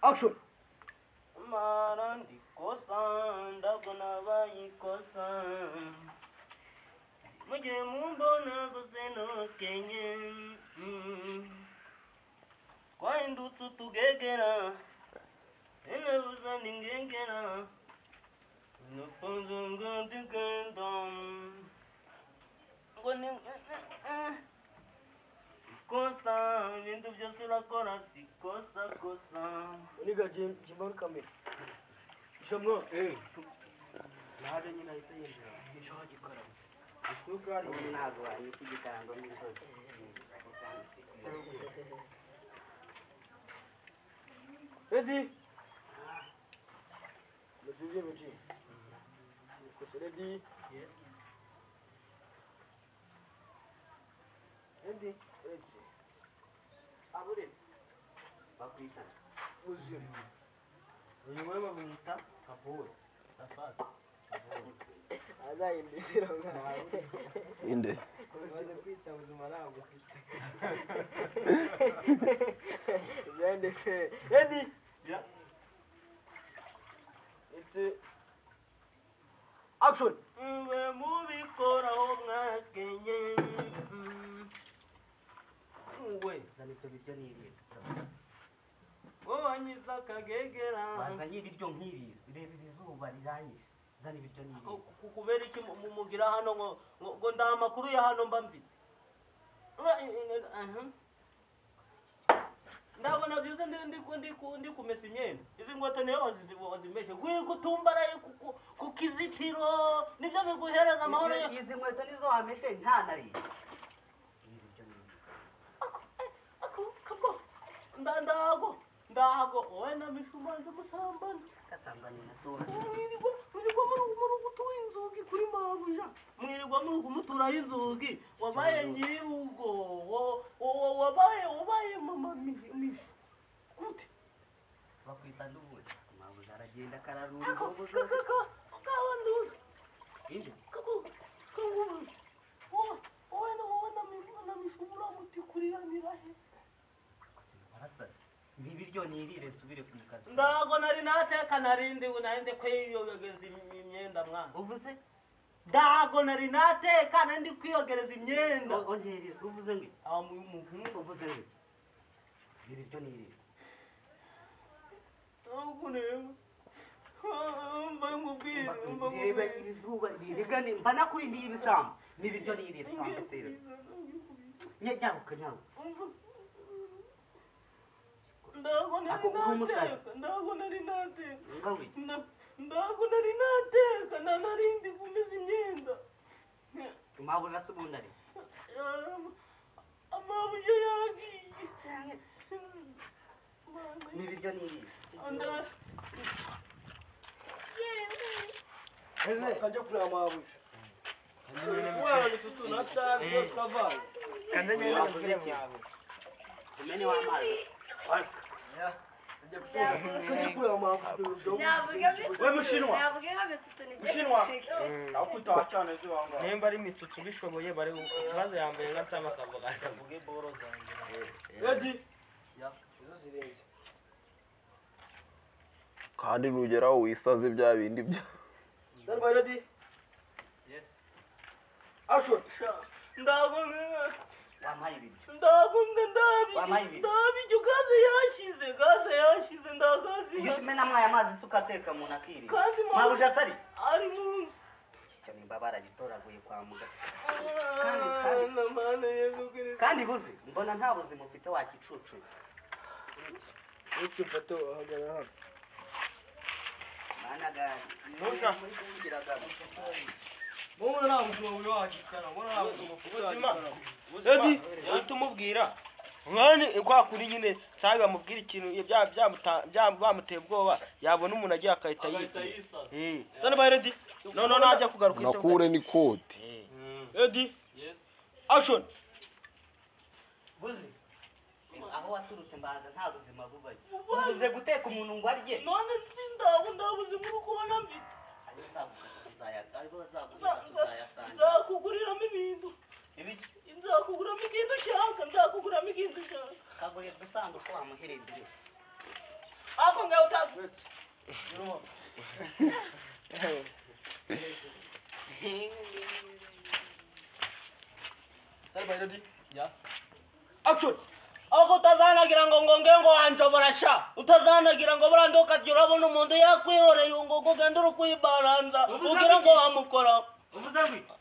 Action. Marandi kosa ndabona bayikosa mujye mumbona guseno kenye kwahindutse utugegera enebuza ndingengera nufunze ngandigenda ngo ni kosa ibintu byose urakora sikosa kosa Niga Jimon kamera. Jamno. Nahade nyina ahita yinjira. Nisho gikora. Isukari ntabwo wanyita igikarango n'inzozi Ready? Let's begin with you. Ready? Yes. Ready? Ready. Abure. bakwita Uzuri. uyu wewe bamwita kaburi safari Azayindira mwana. Inde. Umaze kwita ubuzima ntabwo ufite. Yende se. Ready? yeah It's action. we mubikoraho mwakenye we zana ibyo biryo niriye wanyiza akagegera wazanye ibiryo nk'iri reba izuba riranyishe zana ibiryo niriye kubera iki mugira hano ngo nda amakuru ya hano mba mfite ndabona byuze ndi kumesa imyenda izi ngweto niyo wazimeshe gwi gutumbaraye ku kizitiro nibyo biguhereza amahoro izi ngweto nizo wameshe nta nari ndago wowe na mishumanze musambana kasambana na sora mwirirwa muri gutuye inzugi kuri mabuja mwirirwa muri kumuturaho inzugi wabaye nyirugo wabaye mama mishi gute bakwita ndubuye mabuja aragenda kararura inzogo zose kawanduza inde kangubuze wowe na mishumura mutikuriranira he barasara ibiryo nirire nsubire ku kazi ndago nari nateka narinde narinde kwiyogeza imyenda mwana uvuze ndago nari nateka narinde kwiyogereza imyenda ongereza uvuze ngo umuhungu uvuze ngo ibiryo nirire ntabwo mbaye umubwire reba izuba ririgane mba nakurindiye ibisambo n'ibiryo nirire sambo sera nyaruka ndago nari nateka narindi kumeza imyenda mabuja nasubundare amabuja yagiye n'ibiryo nirire Kajya kureba mabuja. wewe tutu natari yo twavaye Kanda nyine nakubwira mwawe. umene w'amazi Kajya kureba mabuja. we mushinwa mushinwa Akuta cyane ziwanga. Nimba ari mitsutsu bishoboye bari ikibazo yambaye nka cyama kavuga akavuge boro zanjye Ready? ya Izo zirenze. Kandi nugeraho wisaze bya bindi bya. Stand by ready? yes Action. ndago wampaye ibiryo Wampaye ndabiryo gaze yashize ndagazi iyo umena mwaye amazi isuka ateka mu nakiri mabuja sari ari mu cyo nimba baragitoraguye kwa muganga kandi buzi mbona nta buzima ufite wakicucu Iki foto ahagara hano. managa Nusha. Mwana nta buzima buri wagikana. Mwana nta buzima ufite Ready? Tumubwira mwani kwa kuri nyine sabe bamubwira ikintu bamuteye ubwoba yabona umuntu agiye akahita yita Stand by ready? No najya kugaruka Nakure ni koti. Ready? yes Action. buzi aho waturutse mbaza nta buzima bubaye ubuze guteka umuntu ngo arye none ndabuze muri kubona mbi nzakuguriramo ibintu nzakuguramo ikintu ushaka kagure dusanduku wamuhereza ako ngaho utazi Stand by, ready? Yeah. Action! ako utazanagira ngo ngo wanjobora sha utazanagira ngo burande ukajya urabona umuntu yakwihoreye ngo ugende uri kuyibaranza ugira ngo wamukora Uvuze ngo